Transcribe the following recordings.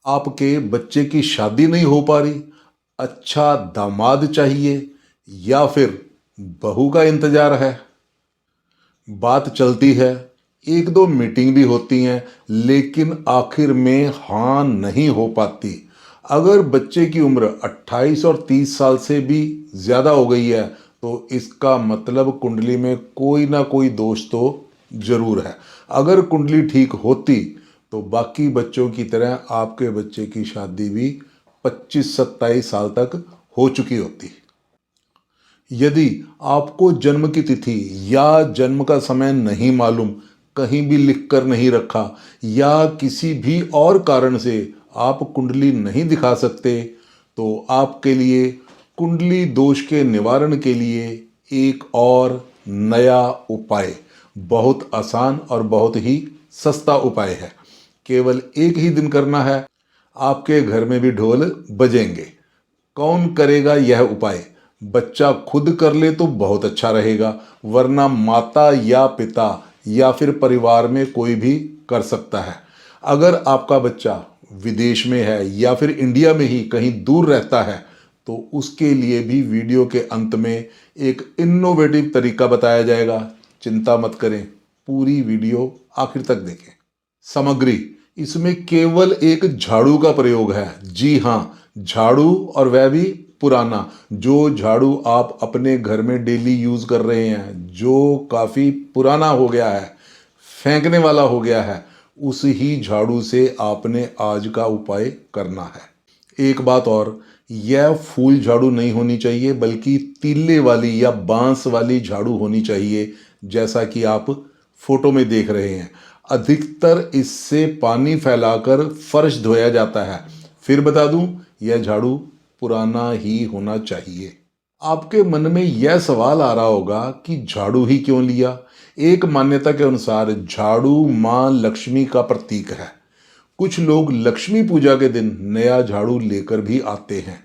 आपके बच्चे की शादी नहीं हो पा रही, अच्छा दामाद चाहिए या फिर बहू का इंतजार है। बात चलती है, एक दो मीटिंग भी होती हैं, लेकिन आखिर में हाँ नहीं हो पाती। अगर बच्चे की उम्र 28 और 30 साल से भी ज़्यादा हो गई है तो इसका मतलब कुंडली में कोई ना कोई दोष तो जरूर है। अगर कुंडली ठीक होती तो बाकी बच्चों की तरह आपके बच्चे की शादी भी 25-27 साल तक हो चुकी होती। यदि आपको जन्म की तिथि या जन्म का समय नहीं मालूम, कहीं भी लिख कर नहीं रखा या किसी भी और कारण से आप कुंडली नहीं दिखा सकते तो आपके लिए कुंडली दोष के निवारण के लिए एक और नया उपाय, बहुत आसान और बहुत ही सस्ता उपाय है। केवल एक ही दिन करना है, आपके घर में भी ढोल बजेंगे। कौन करेगा यह उपाय? बच्चा खुद कर ले तो बहुत अच्छा रहेगा, वरना माता या पिता या फिर परिवार में कोई भी कर सकता है। अगर आपका बच्चा विदेश में है या फिर इंडिया में ही कहीं दूर रहता है तो उसके लिए भी वीडियो के अंत में एक इनोवेटिव तरीका बताया जाएगा। चिंता मत करें, पूरी वीडियो आखिर तक देखें। सामग्री, इसमें केवल एक झाड़ू का प्रयोग है। जी हाँ, झाड़ू, और वह भी पुराना। जो झाड़ू आप अपने घर में डेली यूज कर रहे हैं, जो काफी पुराना हो गया है, फेंकने वाला हो गया है, उस ही झाड़ू से आपने आज का उपाय करना है। एक बात और, यह फूल झाड़ू नहीं होनी चाहिए बल्कि तीले वाली या बांस वाली झाड़ू होनी चाहिए, जैसा कि आप फोटो में देख रहे हैं। अधिकतर इससे पानी फैलाकर फर्श धोया जाता है। फिर बता दूं, यह झाड़ू पुराना ही होना चाहिए। आपके मन में यह सवाल आ रहा होगा कि झाड़ू ही क्यों लिया। एक मान्यता के अनुसार झाड़ू मां लक्ष्मी का प्रतीक है। कुछ लोग लक्ष्मी पूजा के दिन नया झाड़ू लेकर भी आते हैं।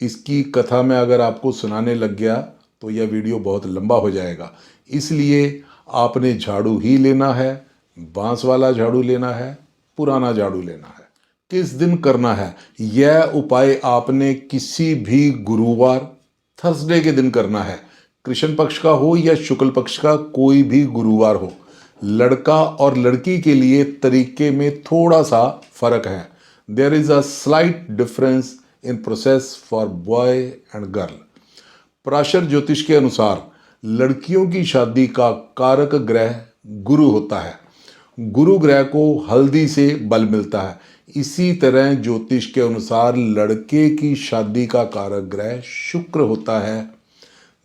इसकी कथा मैं अगर आपको सुनाने लग गया तो यह वीडियो बहुत लंबा हो जाएगा, इसलिए आपने झाड़ू ही लेना है, बांस वाला झाड़ू लेना है, पुराना झाड़ू लेना है। किस दिन करना है? यह उपाय आपने किसी भी गुरुवार, थर्सडे के दिन करना है। कृष्ण पक्ष का हो या शुक्ल पक्ष का, कोई भी गुरुवार हो। लड़का और लड़की के लिए तरीके में थोड़ा सा फर्क है। There is a slight difference in process for boy and girl. Parashar ज्योतिष के अनुसार लड़कियों की शादी का कारक ग्रह गुरु होता है। गुरु ग्रह को हल्दी से बल मिलता है। इसी तरह ज्योतिष के अनुसार लड़के की शादी का कारक ग्रह शुक्र होता है।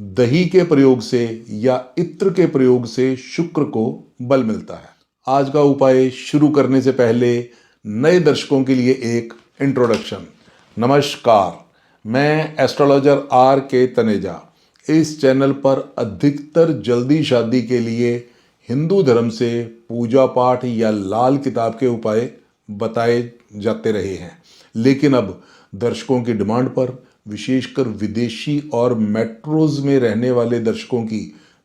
दही के प्रयोग से या इत्र के प्रयोग से शुक्र को बल मिलता है। आज का उपाय शुरू करने से पहले नए दर्शकों के लिए एक इंट्रोडक्शन। नमस्कार, मैं एस्ट्रोलॉजर आर के तनेजा। इस चैनल पर अधिकतर जल्दी शादी के लिए हिंदू धर्म से पूजा पाठ या लाल किताब के उपाय बताए जाते रहे हैं, लेकिन अब दर्शकों की डिमांड पर, विशेषकर विदेशी और मेट्रोज में रहने वाले दर्शकों की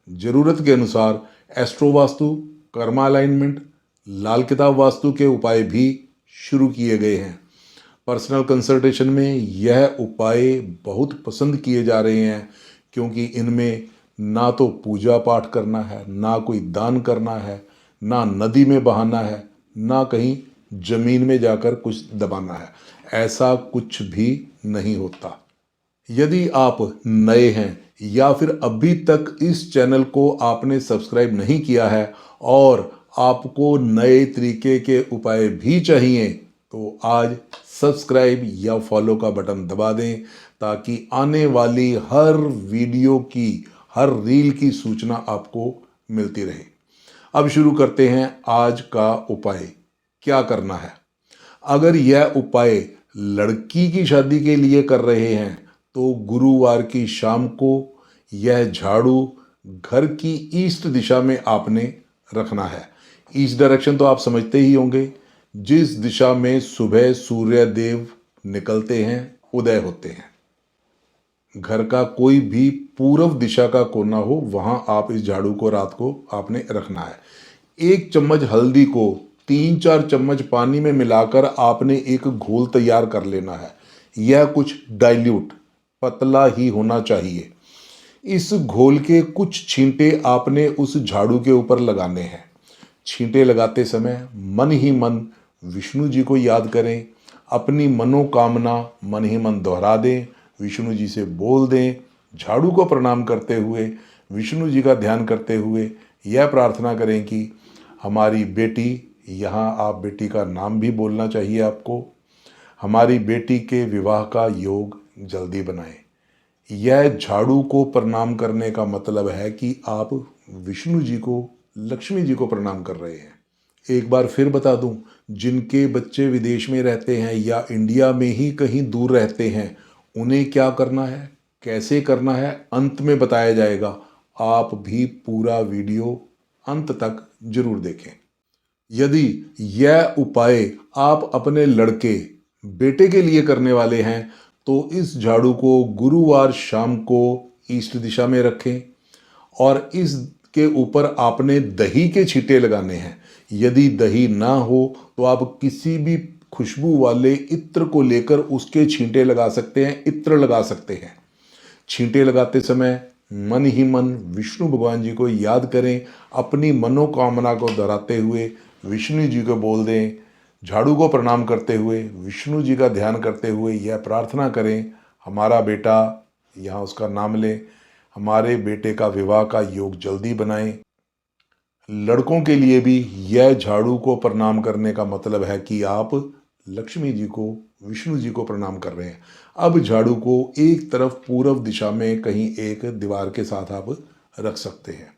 जरूरत के अनुसार एस्ट्रो वास्तु, कर्मा अलाइनमेंट, लाल किताब वास्तु के उपाय भी शुरू किए गए हैं। पर्सनल कंसल्टेशन में यह उपाय बहुत पसंद किए जा रहे हैं, क्योंकि इनमें ना तो पूजा पाठ करना है, ना कोई दान करना है, ना नदी में बहाना है, ना कहीं जमीन में जाकर कुछ दबाना है। ऐसा कुछ भी नहीं होता। यदि आप नए हैं या फिर अभी तक इस चैनल को आपने सब्सक्राइब नहीं किया है और आपको नए तरीके के उपाय भी चाहिए तो आज सब्सक्राइब या फॉलो का बटन दबा दें, ताकि आने वाली हर वीडियो की, हर रील की सूचना आपको मिलती रहे। अब शुरू करते हैं आज का उपाय। क्या करना है? अगर यह उपाय लड़की की शादी के लिए कर रहे हैं तो गुरुवार की शाम को यह झाड़ू घर की ईस्ट दिशा में आपने रखना है। ईस्ट डायरेक्शन तो आप समझते ही होंगे, जिस दिशा में सुबह सूर्य देव निकलते हैं, उदय होते हैं। घर का कोई भी पूर्व दिशा का कोना हो, वहां आप इस झाड़ू को रात को आपने रखना है। 1 चम्मच हल्दी को 3-4 चम्मच पानी में मिलाकर आपने एक घोल तैयार कर लेना है। यह कुछ डाइल्यूट पतला ही होना चाहिए। इस घोल के कुछ छींटे आपने उस झाड़ू के ऊपर लगाने हैं। छींटे लगाते समय मन ही मन विष्णु जी को याद करें, अपनी मनोकामना मन ही मन दोहरा दें, विष्णु जी से बोल दें, झाड़ू को प्रणाम करते हुए विष्णु जी का ध्यान करते हुए यह प्रार्थना करें कि हमारी बेटी, यहाँ आप बेटी का नाम भी बोलना चाहिए आपको, हमारी बेटी के विवाह का योग जल्दी बनाएं। यह झाड़ू को प्रणाम करने का मतलब है कि आप विष्णु जी को, लक्ष्मी जी को प्रणाम कर रहे हैं। एक बार फिर बता दूं, जिनके बच्चे विदेश में रहते हैं या इंडिया में ही कहीं दूर रहते हैं, उन्हें क्या करना है, कैसे करना है, अंत में बताया जाएगा। आप भी पूरा वीडियो अंत तक जरूर देखें। यदि यह उपाय आप अपने लड़के, बेटे के लिए करने वाले हैं तो इस झाड़ू को गुरुवार शाम को ईस्ट दिशा में रखें और इसके ऊपर आपने दही के छींटे लगाने हैं। यदि दही ना हो तो आप किसी भी खुशबू वाले इत्र को लेकर उसके छींटे लगा सकते हैं, इत्र लगा सकते हैं। छींटे लगाते समय मन ही मन विष्णु भगवान जी को याद करें, अपनी मनोकामना को दोहराते हुए विष्णु जी को बोल दें, झाड़ू को प्रणाम करते हुए विष्णु जी का ध्यान करते हुए यह प्रार्थना करें, हमारा बेटा, यहाँ उसका नाम लें, हमारे बेटे का विवाह का योग जल्दी बनाएं। लड़कों के लिए भी यह झाड़ू को प्रणाम करने का मतलब है कि आप लक्ष्मी जी को, विष्णु जी को प्रणाम कर रहे हैं। अब झाड़ू को एक तरफ पूर्व दिशा में कहीं एक दीवार के साथ आप रख सकते हैं।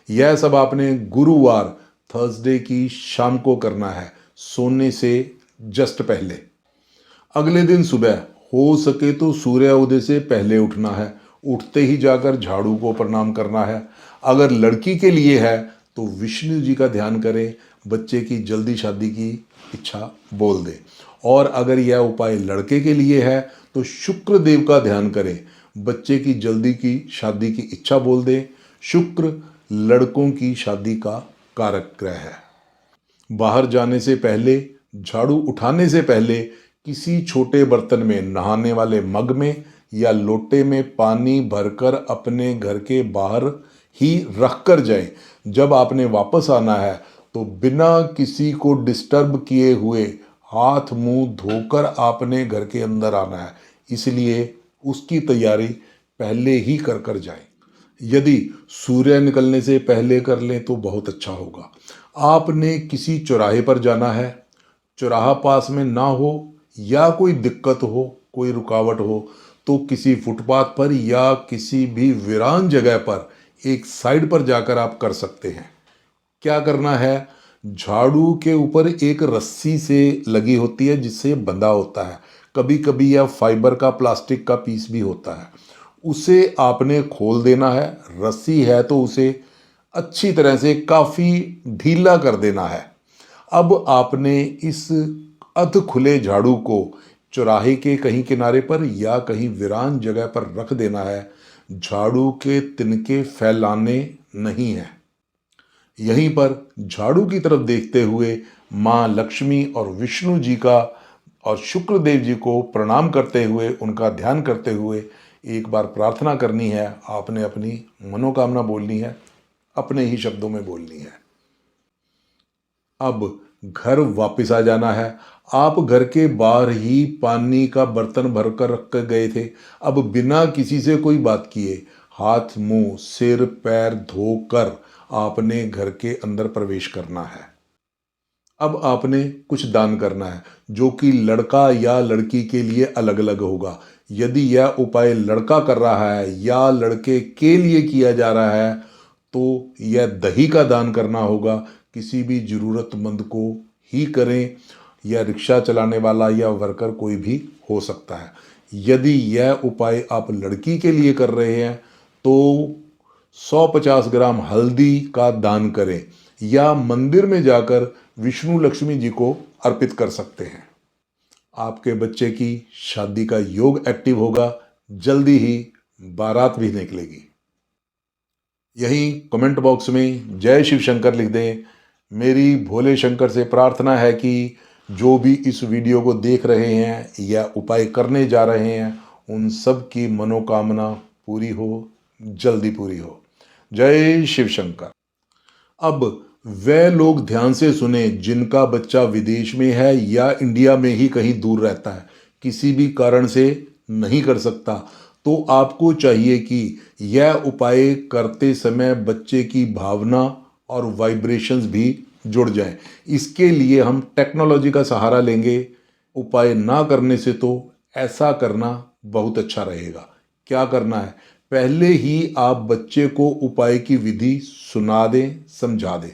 यह सब आपने गुरुवार, थर्सडे की शाम को करना है, सोने से जस्ट पहले। अगले दिन सुबह हो सके तो सूर्य उदय से पहले उठना है। उठते ही जाकर झाड़ू को प्रणाम करना है। अगर लड़की के लिए है तो विष्णु जी का ध्यान करें, बच्चे की जल्दी शादी की इच्छा बोल दे। और अगर यह उपाय लड़के के लिए है तो शुक्र देव का ध्यान करें, बच्चे की जल्दी की शादी की इच्छा बोल दे। शुक्र लड़कों की शादी का कारक ग्रह है। बाहर जाने से पहले, झाड़ू उठाने से पहले किसी छोटे बर्तन में, नहाने वाले मग में या लोटे में पानी भरकर अपने घर के बाहर ही रख कर जाएं। जब आपने वापस आना है तो बिना किसी को डिस्टर्ब किए हुए हाथ मुंह धोकर आपने घर के अंदर आना है, इसलिए उसकी तैयारी पहले ही कर कर जाएं। यदि सूर्य निकलने से पहले कर लें तो बहुत अच्छा होगा। आपने किसी चौराहे पर जाना है, चौराहा पास में ना हो या कोई दिक्कत हो, कोई रुकावट हो, तो किसी फुटपाथ पर या किसी भी वीरान जगह पर एक साइड पर जाकर आप कर सकते हैं। क्या करना है, झाड़ू के ऊपर एक रस्सी से लगी होती है जिससे बंधा होता है, कभी कभी यह फाइबर का, प्लास्टिक का पीस भी होता है, उसे आपने खोल देना है। रस्सी है तो उसे अच्छी तरह से काफ़ी ढीला कर देना है। अब आपने इस अध खुले झाड़ू को चौराहे के कहीं किनारे पर या कहीं वीरान जगह पर रख देना है। झाड़ू के तिनके फैलाने नहीं है। यहीं पर झाड़ू की तरफ देखते हुए माँ लक्ष्मी और विष्णु जी का और शुक्रदेव जी को प्रणाम करते हुए, उनका ध्यान करते हुए एक बार प्रार्थना करनी है। आपने अपनी मनोकामना बोलनी है, अपने ही शब्दों में बोलनी है। अब घर वापस आ जाना है। आप घर के बाहर ही पानी का बर्तन भरकर रख कर गए थे। अब बिना किसी से कोई बात किए हाथ मुंह सिर पैर धोकर आपने घर के अंदर प्रवेश करना है। अब आपने कुछ दान करना है जो कि लड़का या लड़की के लिए अलग अलग होगा। यदि यह उपाय लड़का कर रहा है या लड़के के लिए किया जा रहा है तो यह दही का दान करना होगा। किसी भी ज़रूरतमंद को ही करें, या रिक्शा चलाने वाला या वर्कर कोई भी हो सकता है। यदि यह उपाय आप लड़की के लिए कर रहे हैं तो 150 ग्राम हल्दी का दान करें या मंदिर में जाकर विष्णु लक्ष्मी जी को अर्पित कर सकते हैं। आपके बच्चे की शादी का योग एक्टिव होगा, जल्दी ही बारात भी निकलेगी। यहीं कमेंट बॉक्स में जय शिव शंकर लिख दें, मेरी भोले शंकर से प्रार्थना है कि जो भी इस वीडियो को देख रहे हैं या उपाय करने जा रहे हैं, उन सब की मनोकामना पूरी हो, जल्दी पूरी हो। जय शिव शंकर। अब वे लोग ध्यान से सुने जिनका बच्चा विदेश में है या इंडिया में ही कहीं दूर रहता है, किसी भी कारण से नहीं कर सकता, तो आपको चाहिए कि यह उपाय करते समय बच्चे की भावना और वाइब्रेशंस भी जुड़ जाएं। इसके लिए हम टेक्नोलॉजी का सहारा लेंगे। उपाय ना करने से तो ऐसा करना बहुत अच्छा रहेगा। क्या करना है, पहले ही आप बच्चे को उपाय की विधि सुना दें, समझा दें।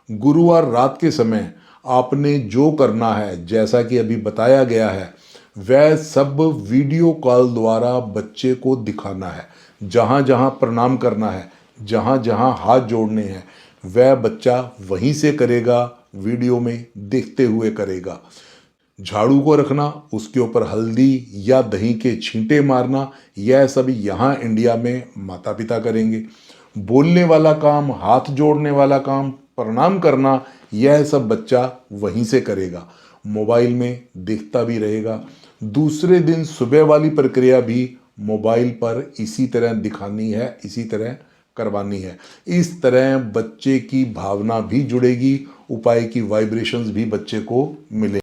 गुरुवार रात के समय आपने जो करना है, जैसा कि अभी बताया गया है, वह सब वीडियो कॉल द्वारा बच्चे को दिखाना है। जहाँ जहाँ प्रणाम करना है, जहाँ जहाँ हाथ जोड़ने हैं, वह बच्चा वहीं से करेगा, वीडियो में देखते हुए करेगा। झाड़ू को रखना, उसके ऊपर हल्दी या दही के छींटे मारना, यह सब यहाँ इंडिया में माता पिता करेंगे। बोलने वाला काम, हाथ जोड़ने वाला काम, प्रणाम करना, यह सब बच्चा वहीं से करेगा, मोबाइल में देखता भी रहेगा। दूसरे दिन सुबह वाली प्रक्रिया भी मोबाइल पर इसी तरह दिखानी है, इसी तरह करवानी है। इस तरह बच्चे की भावना भी जुड़ेगी, उपाय की वाइब्रेशंस भी बच्चे को मिले।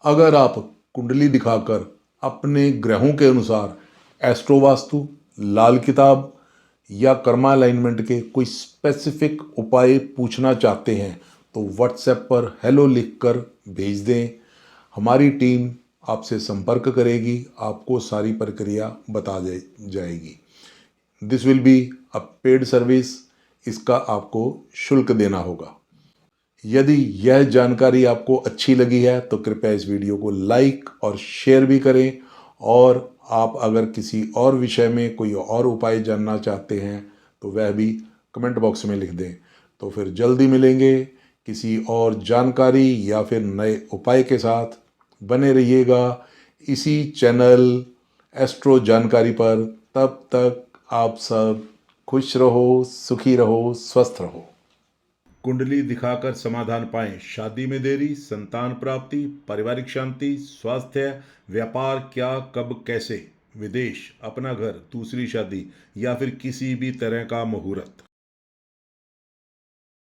अगर आप कुंडली दिखाकर अपने ग्रहों के अनुसार एस्ट्रो वास्तु, लाल किताब या कर्मा अलाइनमेंट के कोई स्पेसिफिक उपाय पूछना चाहते हैं, तो व्हाट्सएप पर हेलो लिखकर भेज दें। हमारी टीम आपसे संपर्क करेगी, आपको सारी प्रक्रिया बता जाएगी। This will be a paid service, इसका आपको शुल्क देना होगा। यदि यह जानकारी आपको अच्छी लगी है तो कृपया इस वीडियो को लाइक और शेयर भी करें, और आप अगर किसी और विषय में कोई और उपाय जानना चाहते हैं तो वह भी कमेंट बॉक्स में लिख दें। तो फिर जल्दी मिलेंगे किसी और जानकारी या फिर नए उपाय के साथ। बने रहिएगा इसी चैनल एस्ट्रो जानकारी पर। तब तक आप सब खुश रहो, सुखी रहो, स्वस्थ रहो। कुंडली दिखाकर समाधान पाएं। शादी में देरी, संतान प्राप्ति, पारिवारिक शांति, स्वास्थ्य, व्यापार, क्या, कब, कैसे, विदेश, अपना घर, दूसरी शादी या फिर किसी भी तरह का मुहूर्त।